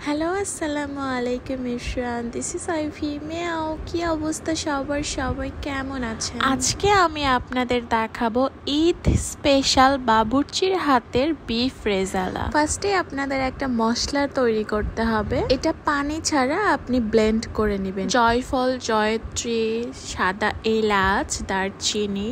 Hello, আসসালামু আলাইকুম Irshan. This is Ivy. Meow, কি অবস্থা সবার? সবাই কেমন আছেন? আজকে আমি আপনাদের দেখাবো ঈদ স্পেশাল বাবুর্চির হাতের বিফ রেজালা। ফার্স্টে আপনাদের একটা মশলা তৈরি করতে হবে। এটা পানি ছাড়া আপনি ব্লেন্ড করে নেবেন। জয়ফল, জয়ত্রী, সাদা এলাচ, দারচিনি,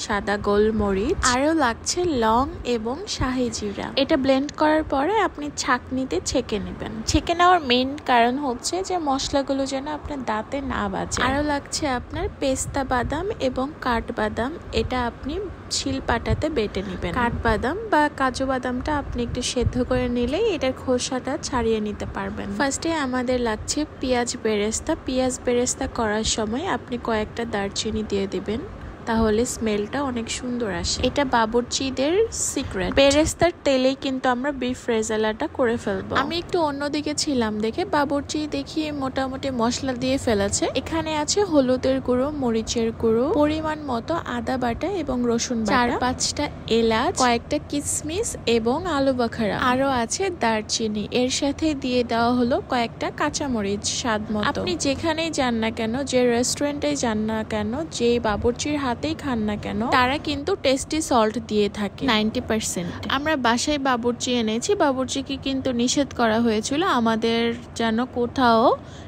সাদা গোলমরিচ, আরও লাগছে লং এবং শাহি জিরা। এটা ব্লেন্ড করার পরে আপনি ছাঁকনিতে ছেঁকে নেবেন। ছেঁকে নেওয়ার মেইন কারণ হচ্ছে যে মশলাগুলো যেন আপনার দাঁতে না বাজে। আরও লাগছে আপনার পেস্তা বাদাম এবং কাঠবাদাম। এটা আপনি শিলপাটাতে বেটে নেবেন। কাঠবাদাম বা কাজু বাদামটা আপনি একটু সেদ্ধ করে নিলেই এটার খোসাটা ছাড়িয়ে নিতে পারবেন। ফার্স্টে আমাদের লাগছে পেঁয়াজ বেরেস্তা। পেঁয়াজ বেরেস্তা করার সময় আপনি কয়েকটা দারচিনি দিয়ে দিবেন, তাহলে স্মেলটা অনেক সুন্দর আসে। এটা বাবুর্চিদের সিক্রেট। বেরেস্তার তেলেই কিন্তু আমরা বিফ রেজালাটা করে ফেলবো। আমি একটু অন্যদিকে ছিলাম দেখে বাবুর্চি দেখি মোটামুটি মশলা দিয়ে ফেলেছে। এখানে আছে হলুদের গুঁড়ো, মরিচের গুঁড়ো, পরিমাণ মতো আদা বাটা এবং রসুন বাটা, 4-5টা এলাচ, কয়েকটা কিশমিশ এবং আলু বাখারা, আরো আছে দারচিনি। এর সাথে দিয়ে দেওয়া হলো কয়েকটা কাঁচামরিচ স্বাদ মতো। আপনি যেখানেই যান না কেন, যে রেস্টুরেন্টে যান না কেন, যে বাবুর্চির হাতেই খান না কেন, তারা কিন্তু টেস্টি সল্ট দিয়ে থাকে 90%। আমরা বাসায় বাবুর্চি এনেছি, বাবুর্চিকে কিন্তু নিষেধ করা হয়েছিল আমাদের যেন কোথাও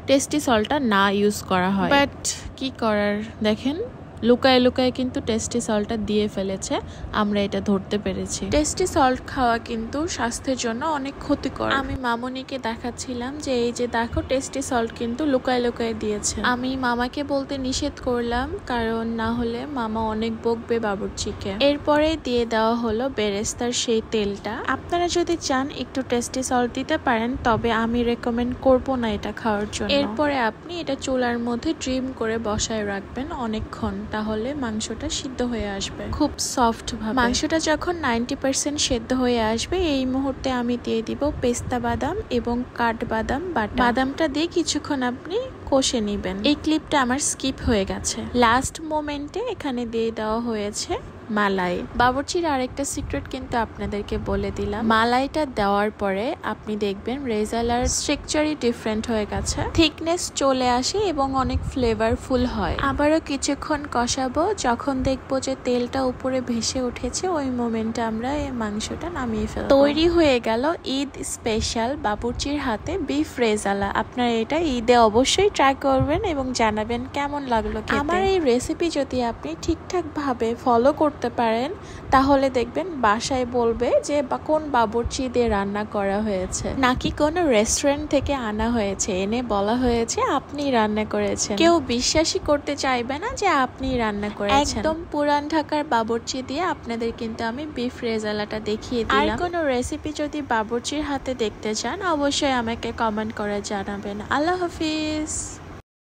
টেস্টি সল্টটা না ইউজ করা হয়, বাট কি করার, দেখেন লুকায় লুকায় কিন্তু টেস্টি সল্টটা দিয়ে ফেলেছে। আমরা এটা ধরতে পেরেছি। টেস্টি সল্ট খাওয়া কিন্তু স্বাস্থ্যের জন্য অনেক ক্ষতিকর। আমি মামনিকে দেখাচ্ছিলাম যে এই যে দেখো টেস্টি সল্ট কিন্তু লুকায় লুকায় দিয়েছে। আমি মামাকে বলতে নিষেধ করলাম, কারণ না হলে মামা অনেক বকবে বাবুর্চিকে। এরপরে দিয়ে দেওয়া হলো বেরেস্তার সেই তেলটা। আপনারা যদি চান একটু টেস্টি সল্ট দিতে পারেন, তবে আমি রেকমেন্ড করব না এটা খাওয়ার জন্য। এরপরে আপনি এটা চুলার মধ্যে ড্রিম করে বসায় রাখবেন অনেকক্ষণ, তাহলে মাংসটা সিদ্ধ হয়ে আসবে খুব সফট ভাবে। মাংসটা যখন 90% সেদ্ধ হয়ে আসবে, এই মুহূর্তে আমি দিয়ে দিব পেস্তা বাদাম এবং কাঠবাদাম বাটা। বাদামটা দিয়ে কিছুক্ষণ আপনি কষে নিবেন। এই ক্লিপটা আমার স্কিপ হয়ে গেছে। লাস্ট মোমেন্টে এখানে দিয়ে দেওয়া হয়েছে মালাই। বাবুর্চির আরেকটা সিক্রেট কিন্তু আপনাদেরকে বলে দিলাম। মালাইটা দেওয়ার পরে আপনি দেখবেন রেজালার স্ট্রাকচারই ডিফারেন্ট হয়ে গেছে, থিকনেস চলে আসে এবং অনেক ফ্লেভারফুল হয়। আবারও কিছুক্ষণ কষাবো। যখন দেখবো যে তেলটা উপরে ভেসে উঠেছে, ওই মোমেন্টে আমরা এই মাংসটা নামিয়ে ফেলবো। তৈরি হয়ে গেল ঈদ স্পেশাল বাবুর্চির হাতে বিফ রেজালা। আপনারা এটা ঈদে অবশ্যই ট্রাই করবেন এবং জানাবেন কেমন লাগলো খেতে। আমার এই রেসিপি যদি আপনি ঠিকঠাক ভাবে ফলো করতে পারেন, তাহলে দেখবেন বাসায় বলবে যে কোন বাবুর্চি দিয়ে রান্না করা হয়েছে, নাকি কোনো রেস্টুরেন্ট থেকে আনা হয়েছে, এনে বলা হয়েছে আপনি রান্না করেছেন। কেউ বিশ্বাসই করতে চাইবে না যে আপনি রান্না করেছেন। একদম পুরান ঢাকার বাবুর্চি দিয়ে আপনাদের কিন্তু আমি বিফ রেজালাটা দেখিয়ে দিলাম। আর কোনো রেসিপি যদি বাবুর্চির হাতে দেখতে চান, অবশ্যই আমাকে কমেন্ট করে জানাবেন। আল্লাহ হাফিজ।